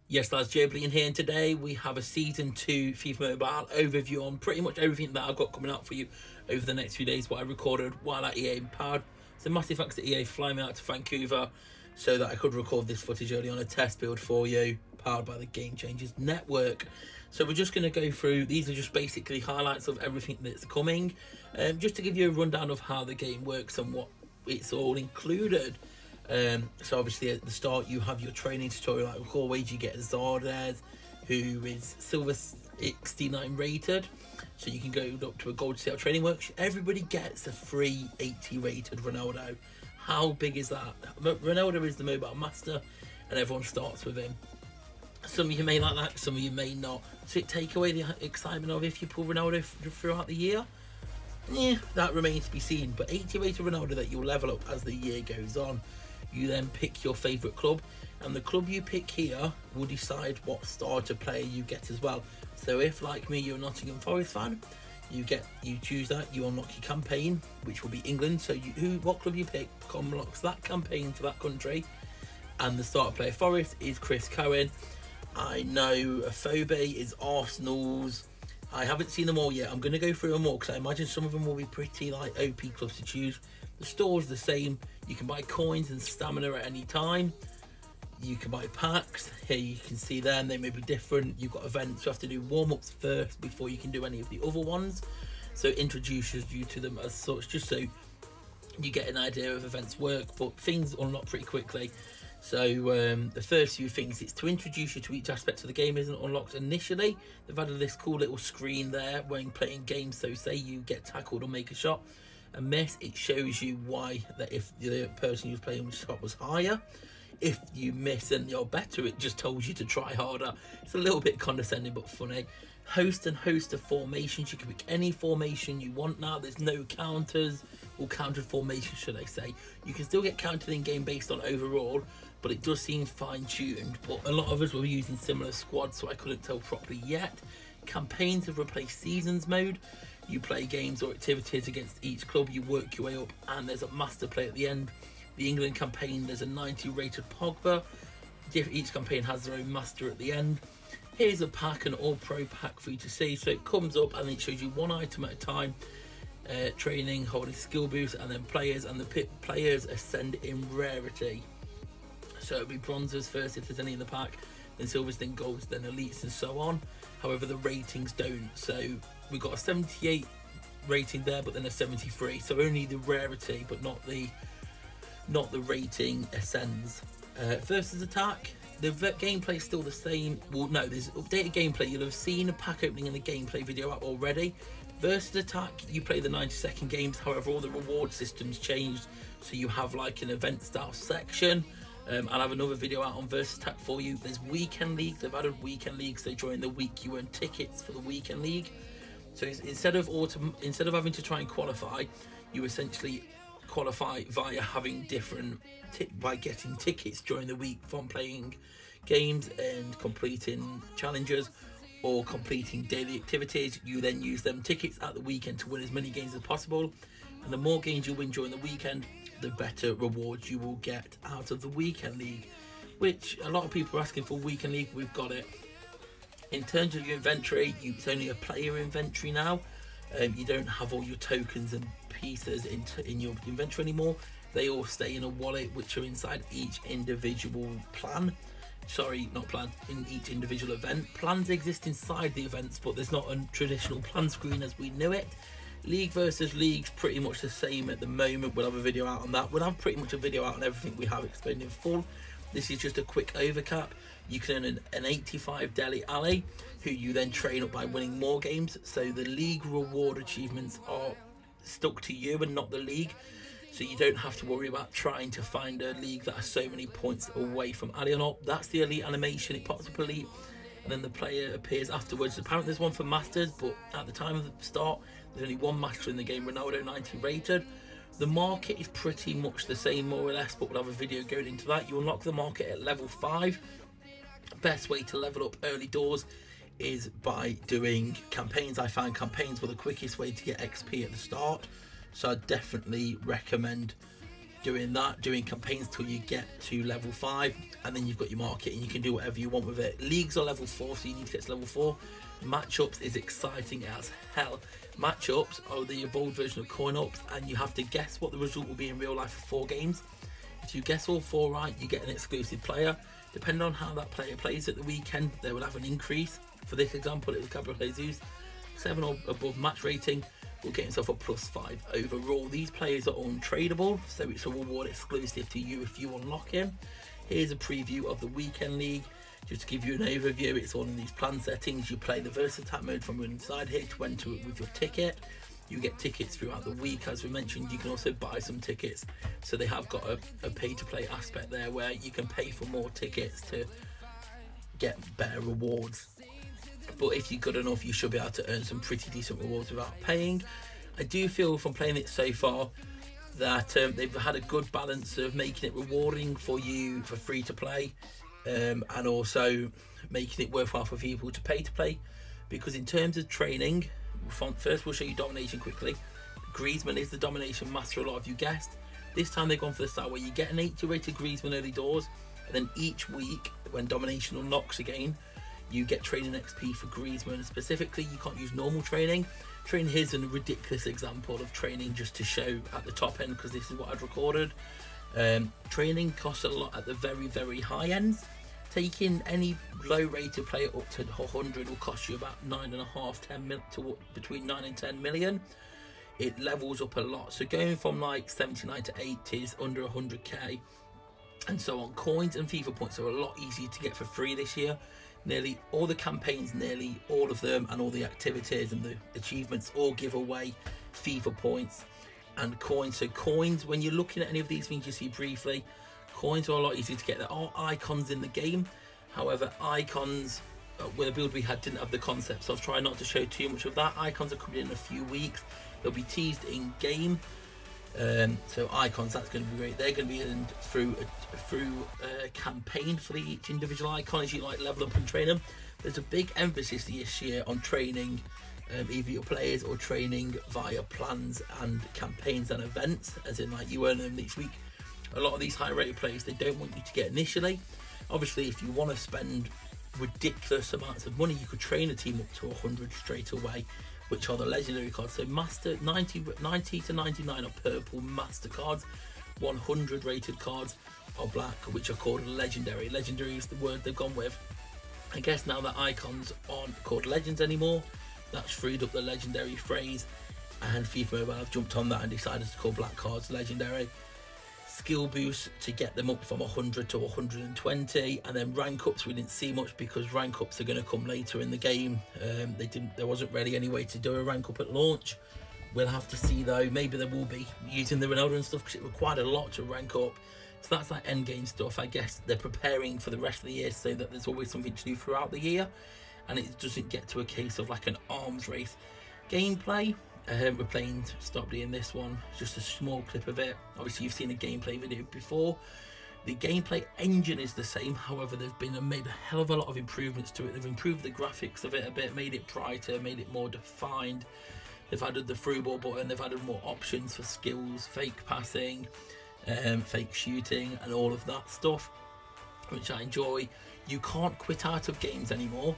Yes, lads, JOEBILINE here, and today we have a Season 2 FIFA Mobile overview on pretty much everything that I've got coming out for you over the next few days, what I recorded while at EA Empowered. So massive thanks to EA for flying me out to Vancouver so that I could record this footage early on a test build for you, powered by the Game Changers Network. So we're just going to go through, these are just basically highlights of everything that's coming, just to give you a rundown of how the game works and what it's all included. So obviously at the start you have your training tutorial like always. You get Zardes, who is Silver 69 rated, so you can go up to a gold sale training workshop. Everybody gets a free 80 rated Ronaldo. How big is that? Ronaldo is the mobile master and everyone starts with him. Some of you may like that, some of you may not. So it take away the excitement of if you pull Ronaldo throughout the year? Yeah, that remains to be seen. But 80 rated Ronaldo that you'll level up as the year goes on. You then pick your favourite club, and the club you pick here will decide what starter player you get as well. So if, like me, you're a Nottingham Forest fan, you choose that, you unlock your campaign, which will be England. So what club you pick unlocks that campaign for that country, and the starter player Forest is Chris Cohen. I know Phobe is Arsenal's. I haven't seen them all yet. I'm going to go through them all because I imagine some of them will be pretty like OP clubs to choose. The store's the same. You can buy coins and stamina at any time. You can buy packs. Here you can see them. They may be different. You've got events. You have to do warm-ups first before you can do any of the other ones. So it introduces you to them as such, just so you get an idea of events work. But things unlock pretty quickly. So the first few things, it's to introduce you to each aspect of the game isn't unlocked initially. They've added this cool little screen there when playing games. So say you get tackled or make a shot and miss, it shows you why, that if the person who's playing the shot was higher. If you miss and you're better, it just tells you to try harder. It's a little bit condescending but funny. Host of formations. You can pick any formation you want now. There's no counters or countered formations, should I say. You can still get counted in game based on overall, but it does seem fine-tuned. But a lot of us were using similar squads, so I couldn't tell properly yet. Campaigns have replaced seasons mode. You play games or activities against each club, you work your way up, and there's a master play at the end. The England campaign, there's a 90 rated Pogba. Each campaign has their own master at the end. Here's a pack, an all-pro pack for you to see. So it comes up and it shows you one item at a time. Training, holding skill boost, and then players, and the players ascend in rarity. So it'll be bronzes first if there's any in the pack, then silvers, then golds, then elites, and so on. However, the ratings don't. So we've got a 78 rating there, but then a 73. So only the rarity, but not the rating ascends. Versus attack, the gameplay is still the same. Well, no, there's updated gameplay. You'll have seen a pack opening in the gameplay video out already. Versus attack, you play the 90-second games. However, all the reward systems changed. So you have like an event style section. I'll have another video out on versus attack for you. There's weekend leagues. They've added weekend leagues. So during the week you earn tickets for the weekend league. So instead of having to try and qualify, you essentially qualify via having by getting tickets during the week from playing games and completing challenges or completing daily activities. You then use them tickets at the weekend to win as many games as possible, and the more games you win during the weekend, the better rewards you will get out of the weekend league, which a lot of people are asking for. Weekend league, we've got it. In terms of your inventory, it's only a player inventory now. You don't have all your tokens and pieces in your inventory anymore. They all stay in a wallet, which are inside each individual plan. Sorry, not plan, in each individual event. Plans exist inside the events, but there's not a traditional plan screen as we knew it. League versus league's pretty much the same at the moment. We'll have a video out on that. We'll have pretty much a video out on everything we have explained in full. This is just a quick overcap. You can earn an 85 Deli Alley, who you then train up by winning more games. So the league reward achievements are stuck to you and not the league. So you don't have to worry about trying to find a league that has so many points away from Ali or not. That's the elite animation. It pops up elite and then the player appears afterwards. Apparently there's one for masters, but at the time of the start, there's only one master in the game, Ronaldo 90 rated. The market is pretty much the same, more or less, but we'll have a video going into that. You unlock the market at level 5. Best way to level up early doors is by doing campaigns. I found campaigns were the quickest way to get XP at the start, so I definitely recommend doing that, doing campaigns till you get to level 5, and then you've got your market and you can do whatever you want with it. Leagues are level 4, so you need to get to level 4. Matchups is exciting as hell. Matchups are the evolved version of coin ups, and you have to guess what the result will be in real life for 4 games. If you guess all 4 right, you get an exclusive player. Depending on how that player plays at the weekend, they will have an increase. For this example, it was Gabriel Jesus, 7 or above match rating, will get himself a +5 overall. These players are untradeable, so it's a reward exclusive to you if you unlock him. Here's a preview of the weekend league. Just to give you an overview, it's all in these plan settings. You play the Versatile mode from inside here to enter it with your ticket. You get tickets throughout the week. As we mentioned, you can also buy some tickets. So they have got a pay-to-play aspect there where you can pay for more tickets to get better rewards. But if you're good enough, you should be able to earn some pretty decent rewards without paying. I do feel from playing it so far that they've had a good balance of making it rewarding for you for free to play, and also making it worthwhile for people to pay to play. Because in terms of training, first we'll show you domination quickly. Griezmann is the domination master, a lot of you guessed. This time they've gone for the style where you get an 80 rated Griezmann early doors, and then each week when domination unlocks again, you get training XP for Griezmann. Specifically, you can't use normal training. Training here's a ridiculous example of training just to show at the top end, because this is what I'd recorded. Training costs a lot at the very, very high ends. Taking any low rated player up to 100 will cost you about 9.5, 10 mil, to between 9 and 10 million. It levels up a lot. So going from like 79 to 80 is under 100k, and so on. Coins and FIFA points are a lot easier to get for free this year. Nearly all the campaigns, nearly all of them, and all the activities and the achievements all give away FIFA points and coins. So coins, when you're looking at any of these things you see briefly, coins are a lot easier to get. There are icons in the game. However, icons with the build we had didn't have the concept, so I've tried not to show too much of that. Icons are coming in a few weeks. They'll be teased in game. So icons, that's going to be great. They're going to be in through a campaign for each individual icon as you like level up and train them. There's a big emphasis this year on training either your players or training via plans and campaigns and events, as in like you earn them each week. A lot of these high rated players, they don't want you to get initially. Obviously, if you want to spend ridiculous amounts of money, you could train a team up to 100 straight away, which are the legendary cards. So master 90 to 99 are purple master cards. 100 rated cards are black, which are called legendary. Legendary is the word they've gone with. I guess now that icons aren't called legends anymore, that's freed up the legendary phrase, and FIFA Mobile have jumped on that and decided to call black cards legendary. Skill boosts to get them up from 100 to 120, and then rank ups we didn't see much because rank ups are going to come later in the game. There wasn't really any way to do a rank up at launch. We'll have to see though. Maybe there will be using the Ronaldo and stuff, because it required a lot to rank up. So that's like end game stuff. I guess they're preparing for the rest of the year so that there's always something to do throughout the year, and it doesn't get to a case of like an arms race. Gameplay, we're playing Stopdy in this one, just a small clip of it. Obviously you've seen a gameplay video before. The gameplay engine is the same, however they've made a hell of a lot of improvements to it. They've improved the graphics of it a bit, made it brighter, made it more defined. They've added the through ball button, they've added more options for skills, fake passing, fake shooting, and all of that stuff, which I enjoy. You can't quit out of games anymore,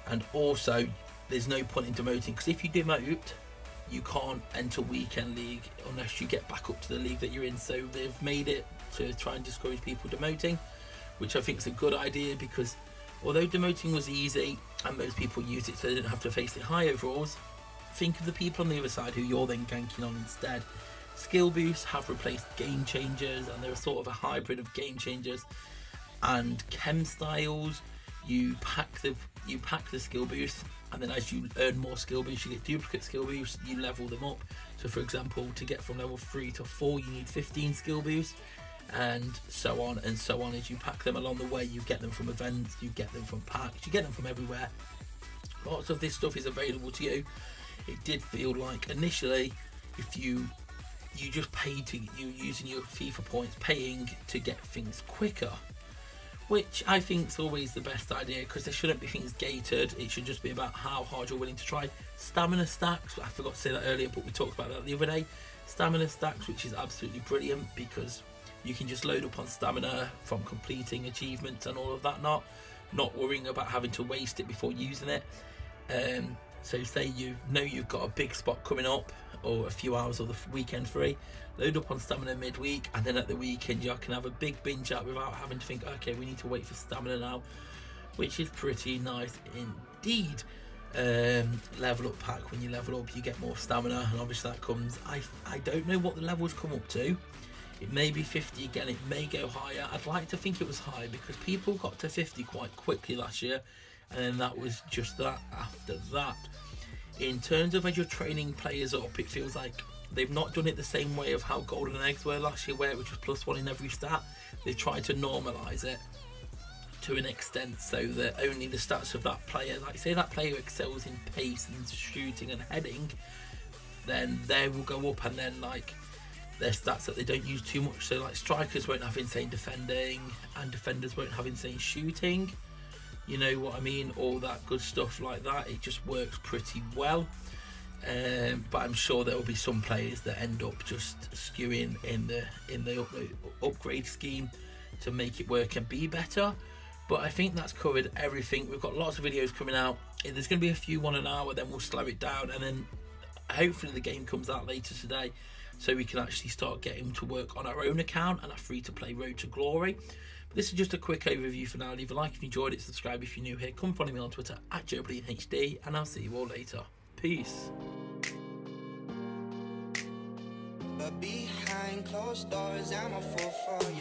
and also there's no point in demoting, because if you demote, you can't enter weekend league unless you get back up to the league that you're in. So they've made it to try and discourage people demoting, which I think is a good idea, because although demoting was easy and most people used it so they didn't have to face the high overalls, think of the people on the other side who you're then ganking on instead. Skill boosts have replaced game changers, and they're sort of a hybrid of game changers and chem styles. You pack the skill boosts, and then as you earn more skill boosts, you get duplicate skill boosts, you level them up. So for example, to get from level 3 to 4, you need 15 skill boosts, and so on and so on. As you pack them along the way, you get them from events, you get them from packs, you get them from everywhere. Lots of this stuff is available to you. It did feel like initially, if you just paid to, you using your FIFA points, paying to get things quicker, which I think is always the best idea, because there shouldn't be things gated. It should just be about how hard you're willing to try. Stamina stacks, I forgot to say that earlier, but we talked about that the other day. stamina stacks, which is absolutely brilliant because you can just load up on stamina from completing achievements and all of that, not worrying about having to waste it before using it. So say you know you've got a big spot coming up or a few hours of the weekend free, load up on stamina midweek, and then at the weekend you can have a big binge out without having to think, okay, we need to wait for stamina now, which is pretty nice indeed. Level up pack, when you level up you get more stamina, and obviously that comes, I don't know what the levels come up to. It may be 50 again, it may go higher. I'd like to think it was high because people got to 50 quite quickly last year, and then that was just that after that. In terms of as you're training players up, it feels like they've not done it the same way of how golden eggs were last year, where it was just +1 in every stat. They've tried to normalise it to an extent so that only the stats of that player, like say that player excels in pace and shooting and heading, then they will go up, and then like their stats that they don't use too much, so like strikers won't have insane defending and defenders won't have insane shooting, you know what I mean, all that good stuff like that. It just works pretty well. But I'm sure there will be some players that end up just skewing in the upgrade scheme to make it work and be better. But I think that's covered everything. We've got lots of videos coming out. There's going to be a few, 1 an hour, then we'll slow it down, and then hopefully the game comes out later today so we can actually start getting to work on our own account and our free-to-play Road to Glory. But this is just a quick overview for now. Leave a like if you enjoyed it, subscribe if you're new here, come follow me on Twitter at joebilineHD, and I'll see you all later. Peace. But behind closed doors, I'm a fool for you.